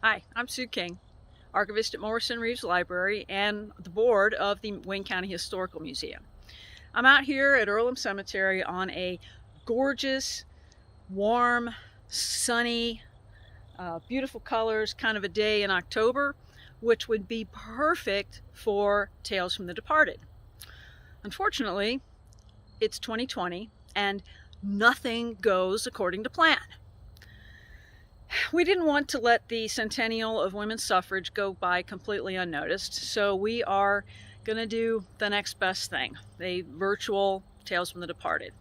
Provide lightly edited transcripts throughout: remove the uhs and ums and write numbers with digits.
Hi, I'm Sue King, archivist at Morrison Reeves Library and the board of the Wayne County Historical Museum. I'm out here at Earlham Cemetery on a gorgeous, warm, sunny, beautiful colors kind of a day in October, which would be perfect for Tales from the Departed. Unfortunately, it's 2020 and nothing goes according to plan. We didn't want to let the centennial of women's suffrage go by completely unnoticed, so we are going to do the next best thing, a virtual Tales from the Departed.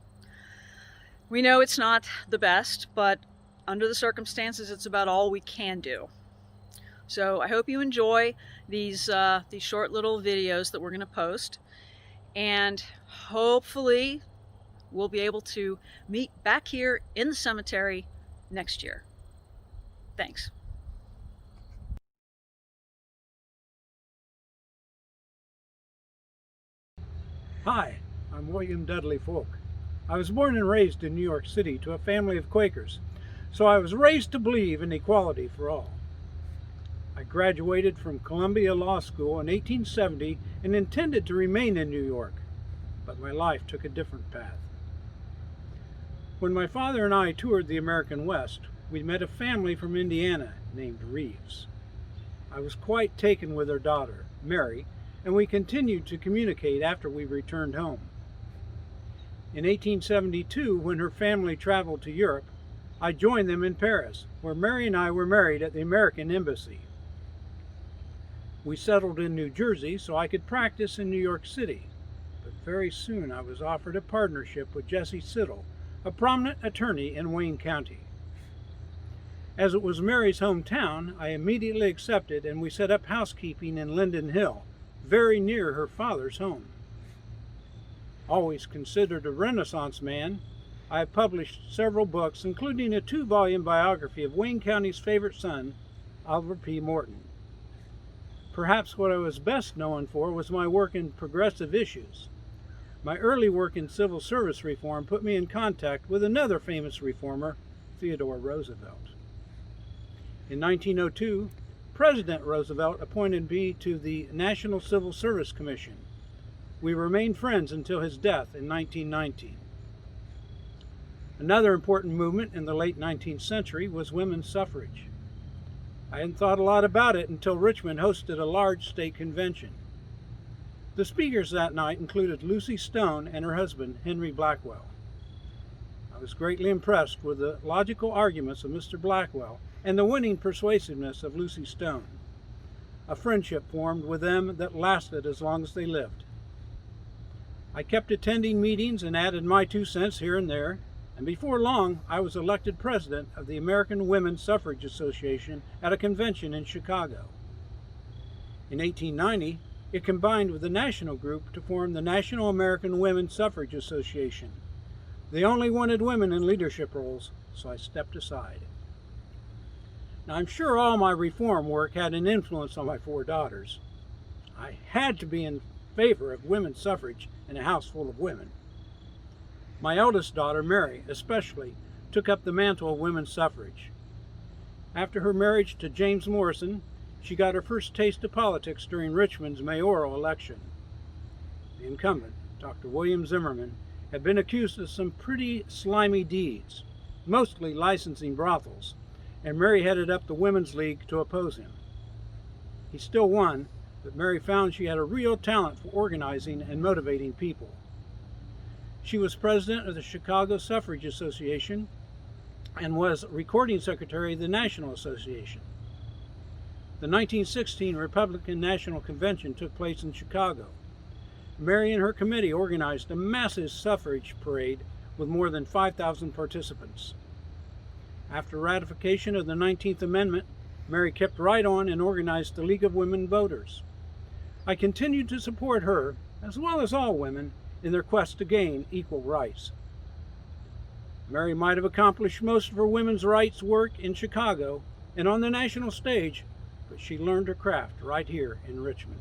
We know it's not the best, but under the circumstances, it's about all we can do. So I hope you enjoy these short little videos that we're going to post, and hopefully we'll be able to meet back here in the cemetery next year. Thanks. Hi, I'm William Dudley Foulke. I was born and raised in New York City to a family of Quakers, so I was raised to believe in equality for all. I graduated from Columbia Law School in 1870 and intended to remain in New York, but my life took a different path. When my father and I toured the American West, we met a family from Indiana named Reeves. I was quite taken with their daughter, Mary, and we continued to communicate after we returned home. In 1872, when her family traveled to Europe, I joined them in Paris, where Mary and I were married at the American Embassy. We settled in New Jersey so I could practice in New York City, but very soon I was offered a partnership with Jesse Siddle, a prominent attorney in Wayne County. As it was Mary's hometown, I immediately accepted, and we set up housekeeping in Linden Hill, very near her father's home. Always considered a Renaissance man, I have published several books, including a 2-volume biography of Wayne County's favorite son, Oliver P. Morton. Perhaps what I was best known for was my work in progressive issues. My early work in civil service reform put me in contact with another famous reformer, Theodore Roosevelt. In 1902, President Roosevelt appointed me to the National Civil Service Commission. We remained friends until his death in 1919. Another important movement in the late 19th century was women's suffrage. I hadn't thought a lot about it until Richmond hosted a large state convention. The speakers that night included Lucy Stone and her husband, Henry Blackwell. I was greatly impressed with the logical arguments of Mr. Blackwell and the winning persuasiveness of Lucy Stone. A friendship formed with them that lasted as long as they lived. I kept attending meetings and added my 2 cents here and there, and before long I was elected president of the American Women's Suffrage Association at a convention in Chicago. In 1890, it combined with the national group to form the National American Women's Suffrage Association. They only wanted women in leadership roles, so I stepped aside. Now, I'm sure all my reform work had an influence on my 4 daughters. I had to be in favor of women's suffrage in a house full of women. My eldest daughter, Mary, especially, took up the mantle of women's suffrage. After her marriage to James Morrison, she got her first taste of politics during Richmond's mayoral election. The incumbent, Dr. William Zimmerman, had been accused of some pretty slimy deeds, mostly licensing brothels, and Mary headed up the Women's League to oppose him. He still won, but Mary found she had a real talent for organizing and motivating people. She was president of the Chicago Suffrage Association and was recording secretary of the National Association. The 1916 Republican National Convention took place in Chicago. Mary and her committee organized a massive suffrage parade with more than 5,000 participants. After ratification of the 19th Amendment, Mary kept right on and organized the League of Women Voters. I continued to support her, as well as all women, in their quest to gain equal rights. Mary might have accomplished most of her women's rights work in Chicago and on the national stage, but she learned her craft right here in Richmond.